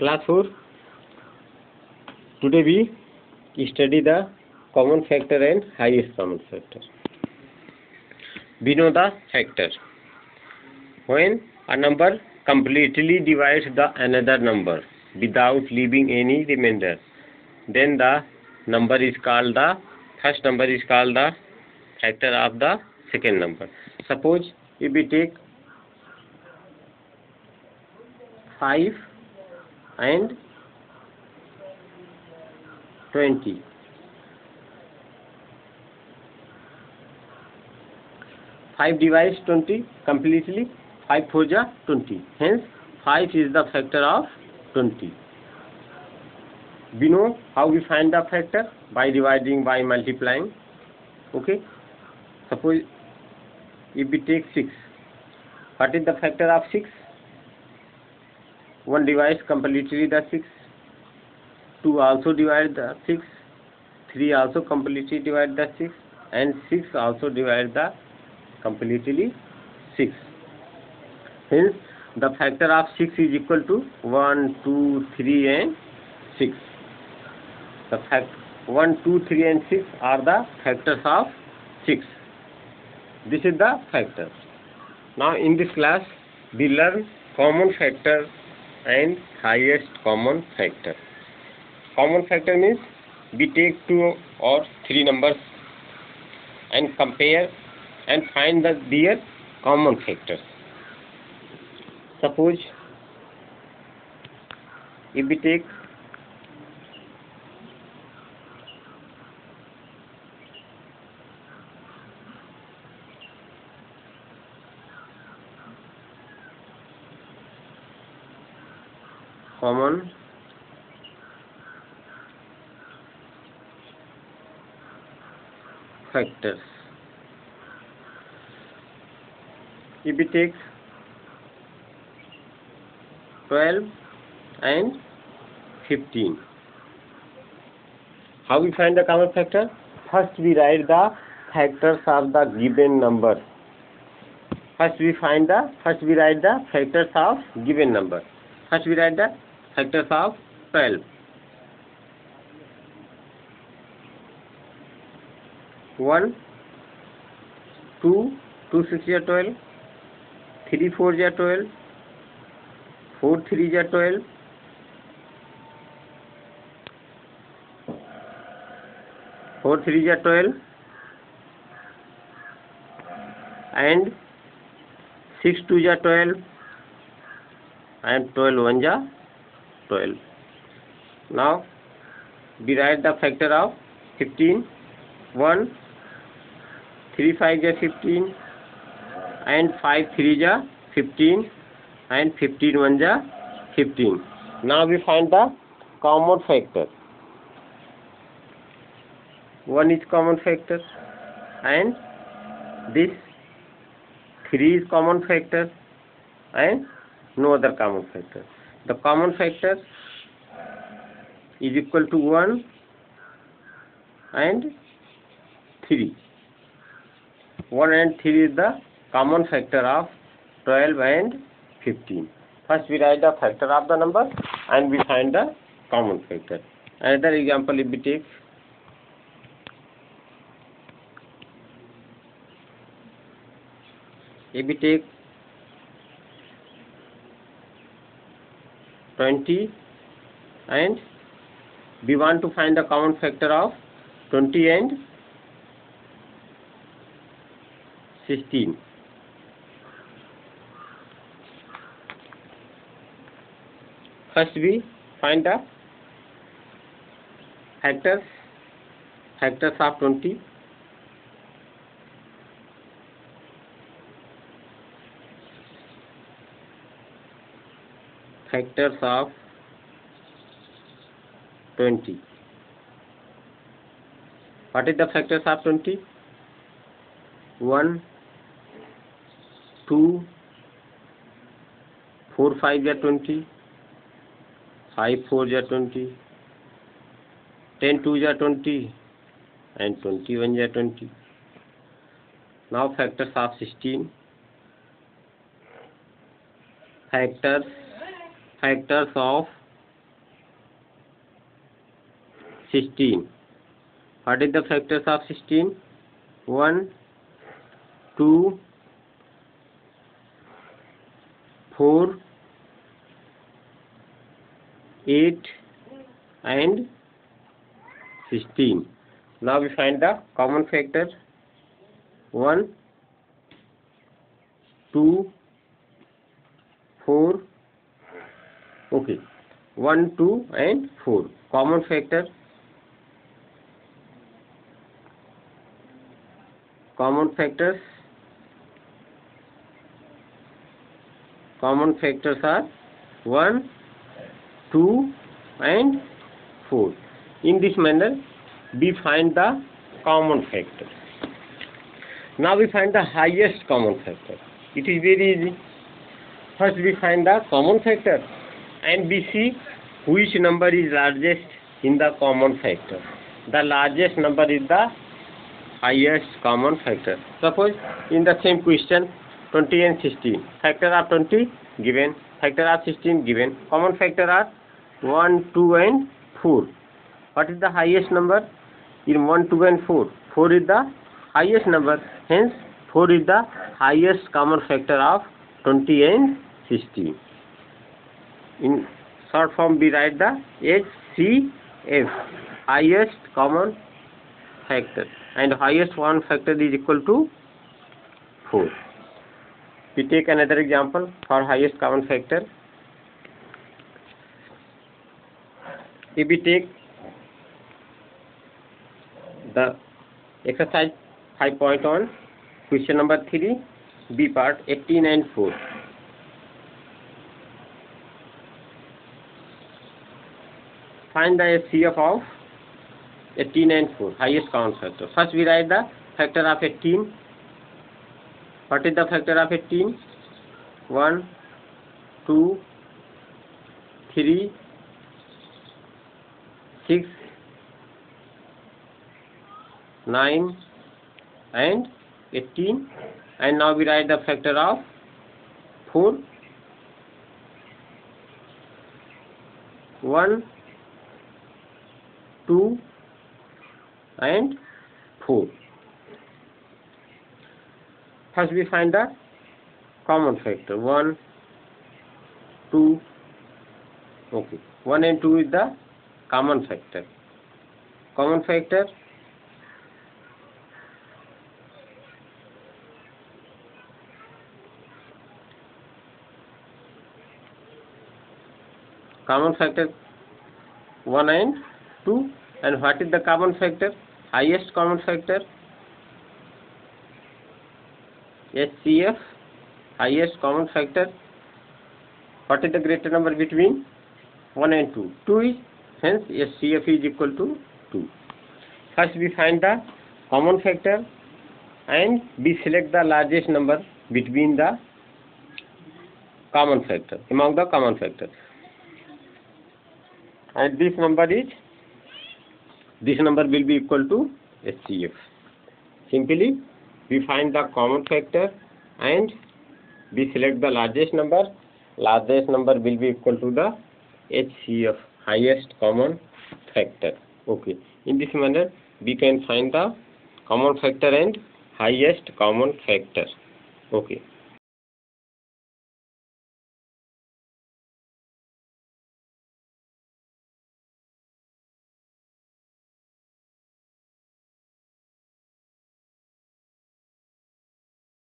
Class 4. Today we study the common factor and highest common factor. We know the factor. When a number completely divides the another number without leaving any remainder, then the number is called the first number is called the factor of the second number. Suppose if we take 5 and 20. 5 divides 20 completely. 5 4 ja 20. Hence 5 is the factor of 20. We know how we find the factor by dividing, by multiplying. Okay. Suppose if we take 6, what is the factor of 6? 1 divides completely the 6. 2 also divide the 6. 3 also completely divide the 6. And 6 also divide the completely 6. Hence the factor of 6 is equal to 1, 2, 3 and 6. The fact 1, 2, 3 and 6 are the factors of 6. This is the factor. Now in this class we learn common factor and highest common factor. Common factor means we take 2 or 3 numbers and compare and find their common factors. Suppose if we take 'common factors'. If we take 12 and 15, how we find the common factor? First we write the factors of the given number. First we write the factors of given number. First we write the factors of 12. 1, 2, 2 6 is 12, 3 4 is 12, 4 3 is 12, 4 3 is 12, and 6 2 is 12, and 12 1 is 12. Now we write the factor of 15. 1 3 5 is 15, and 5 3 is 15, and 15 1 is 15. Now we find the common factor. 1 is common factor, and this 3 is common factor, and no other common factor. The common factor is equal to 1 and 3. 1 and 3 is the common factor of 12 and 15. First we write the factor of the number and we find the common factor. Another example, if we take 20 and we want to find the common factor of 20 and 16. First we find the factors of 20. Factors of 20. What is the factors of 20? 1, 2, 4 5 is 20, 5 4 is 20, 10 2 is 20, and 21 is 20. Now factors of 16. factors of 16. What is the factors of 16? 1, 2, 4, 8 and 16. Now we find the common factor. 1, 2, 4. Okay. 1, 2 and 4. Common factor. Common factors. Common factors are 1, 2 and 4. In this manner, we find the common factor. Now we find the highest common factor. It is very easy. First we find the common factor and we see which number is largest in the common factor. The largest number is the highest common factor. Suppose in the same question 20 and 16. Factor of 20 given. Factor of 16 given. Common factor are 1, 2 and 4. What is the highest number in 1, 2 and 4? 4 is the highest number. Hence 4 is the highest common factor of 20 and 16. In short form we write the HCF, highest common factor, and highest one factor is equal to 4. We take another example for highest common factor. If we take the exercise 5.1, question number 3, B part, 18 and 4. Find the HCF of 18 and 4, highest common factor. First we write the factor of 18. What is the factor of 18? 1, 2, 3, 6, 9 and 18. And now we write the factor of 4. 1, 2 and 4. First we find the common factor. 1, 2. Okay. 1 and 2 is the common factor. Common factor. Common factor 1 and 2. And what is the common factor? Highest common factor. HCF, highest common factor. What is the greater number between 1 and 2? 2 is, hence HCF is equal to 2. First we find the common factor and we select the largest number between the common factor, among the common factor. And this number will be equal to HCF. Simply we find the common factor and we select the largest number. Largest number will be equal to the HCF, highest common factor. Okay. In this manner we can find the common factor and highest common factor. Okay.